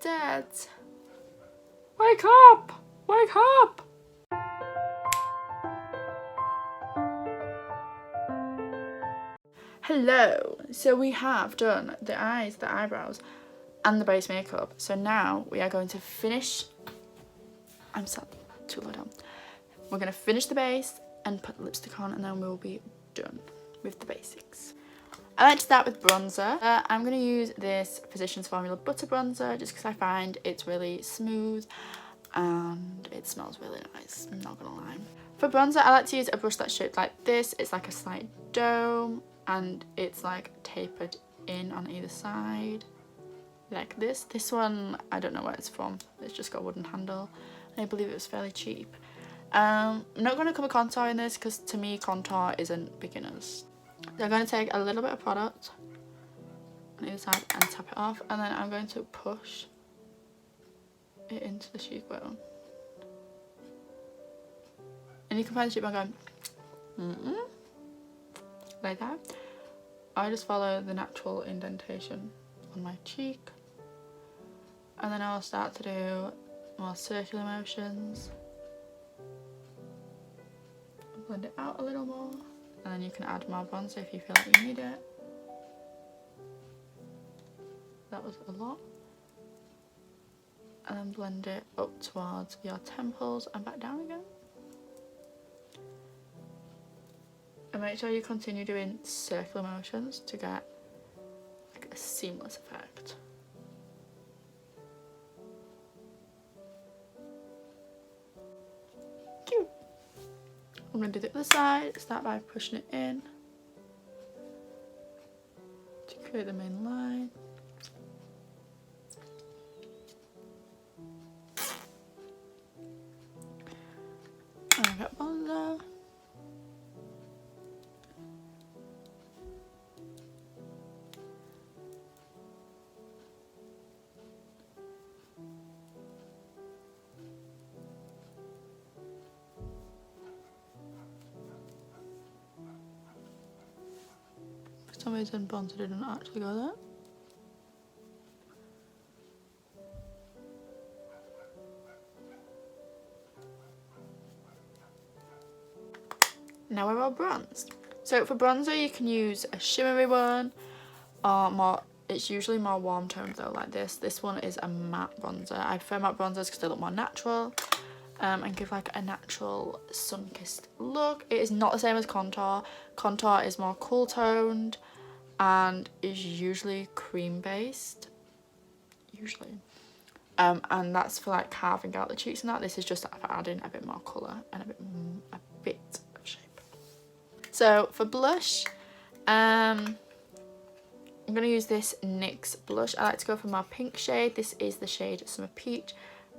dead. Wake up! Wake up! Hello. So we have done the eyes, the eyebrows, and the base makeup. So now we are going to finish. I'm sorry, too low down. We're going to finish the base and put lipstick on, and then we'll be done with the basics. I like to start with bronzer. I'm going to use this Physicians Formula Butter Bronzer just because I find it's really smooth and it smells really nice, I'm not going to lie. For bronzer, I like to use a brush that's shaped like this. It's like a slight dome and it's like tapered in on either side like this. This one, I don't know where it's from. It's just got a wooden handle and I believe it was fairly cheap. I'm not going to cover contour in this because to me contour isn't beginners. So I'm going to take a little bit of product on either side and tap it off, and then I'm going to push it into the cheekbone. And you can find the cheekbone going like that. I just follow the natural indentation on my cheek, and then I'll start to do more circular motions. Blend it out a little more. And then you can add more bronzer if you feel like you need it. That was a lot. And then blend it up towards your temples and back down again. And make sure you continue doing circular motions to get like a seamless effect. Cute. I'm going to do the other side, start by pushing it in to create the main line. And I've got bronzer. For some reason bronzer didn't actually go there. Now we're all bronzed. So for bronzer you can use a shimmery one or more, it's usually more warm tones though, like this. This one is a matte bronzer. I prefer matte bronzers because they look more natural and give like a natural sun-kissed look. It is not the same as contour. Contour is more cool toned and is usually cream based, usually. And that's for like carving out the cheeks and that. This is just for adding a bit more colour and a bit of shape. So for blush, I'm going to use this NYX blush. I like to go for my pink shade. This is the shade Summer Peach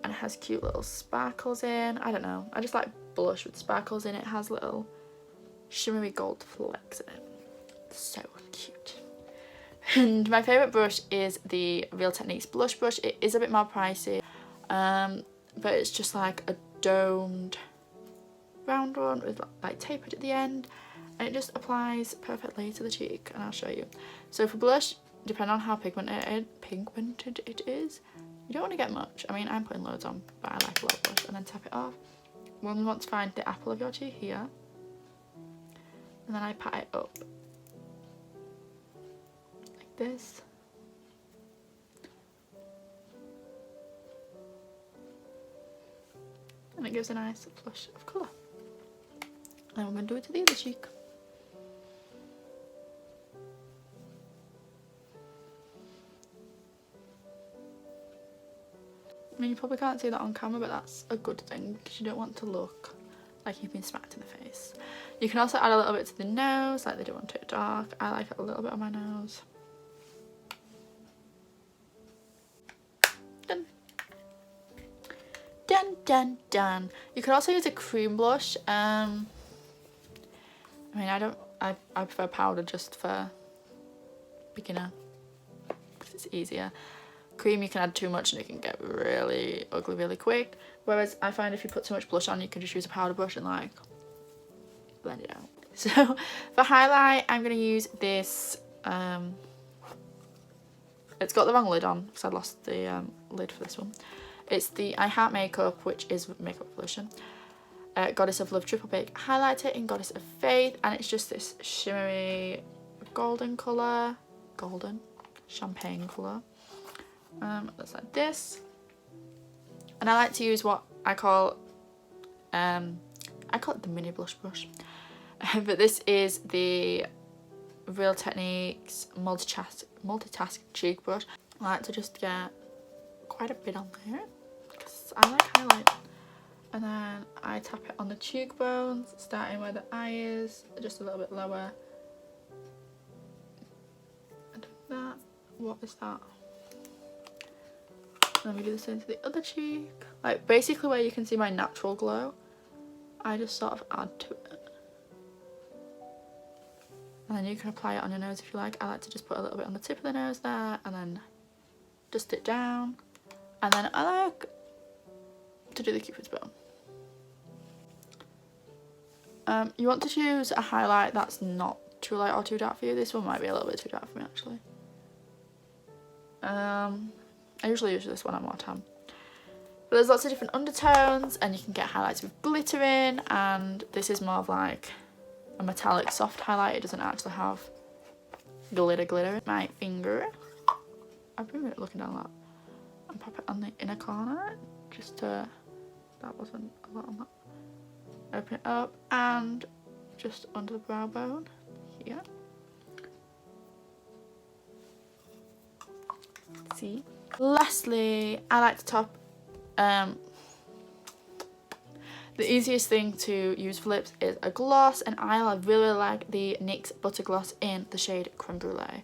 and it has cute little sparkles in. I don't know, I just like blush with sparkles in it. It has little shimmery gold flecks in it. So cute. And my favourite brush is the Real Techniques blush brush. It is a bit more pricey, but it's just like a domed round one with like tapered at the end, and it just applies perfectly to the cheek, and I'll show you. So for blush, depending on how pigmented it is, you don't want to get much. I mean, I'm putting loads on, but I like a little blush, and then tap it off. One wants to find the apple of your cheek here, and then I pat it up like this. And it gives a nice flush of colour. And we're going to do it to the other cheek. I mean, you probably can't see that on camera, but that's a good thing because you don't want to look like you've been smacked in the face. You can also add a little bit to the nose, like they don't want it dark. I like it a little bit on my nose. Done. Done, done, done. You could also use a cream blush. I mean, I prefer powder just for beginner because it's easier. Cream you can add too much and it can get really ugly really quick, whereas I find if you put too much blush on you can just use a powder brush and like blend it out. So for highlight I'm going to use this It's got the wrong lid on because I lost the lid for this one. It's the I Heart Makeup, which is Makeup Revolution. Goddess of Love Triple Bake Highlighter in Goddess of Faith, and it's just this shimmery golden colour. Golden? Champagne colour. Looks like this. And I like to use what I call it the mini blush brush. But this is the Real Techniques multitask cheek brush. I like to just get quite a bit on there because I like highlight. And then I tap it on the cheekbones, starting where the eye is, just a little bit lower. And that. What is that? Let me do the same to the other cheek. Like basically where you can see my natural glow, I just sort of add to it. And then you can apply it on your nose if you like. I like to just put a little bit on the tip of the nose there and then dust it down. And then I like to do the Cupid's bow. You want to choose a highlight that's not too light or too dark for you. This one might be a little bit too dark for me actually. I usually use this one at more time. But there's lots of different undertones and you can get highlights with glitter in, and this is more of like a metallic soft highlight. It doesn't actually have glitter in my finger. I've been looking down that and pop it on the inner corner just to, that wasn't a lot on that. Open it up and just under the brow bone here. See? Lastly, I like to top the easiest thing to use for lips is a gloss, and I really like the NYX Butter Gloss in the shade Creme Brûlée.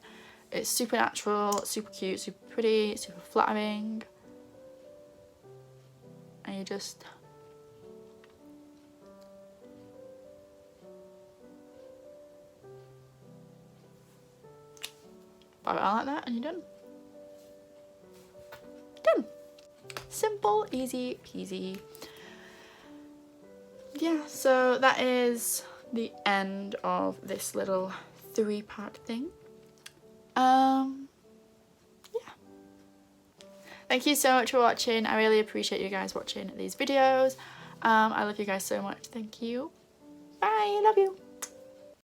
It's super natural, super cute, super pretty, super flattering, and you just bob it out like that and you're done. Done. Simple, easy peasy. Yeah, so that is the end of this little 3-part thing. Yeah. Thank you so much for watching. I really appreciate you guys watching these videos. I love you guys so much. Thank you. Bye. Love you.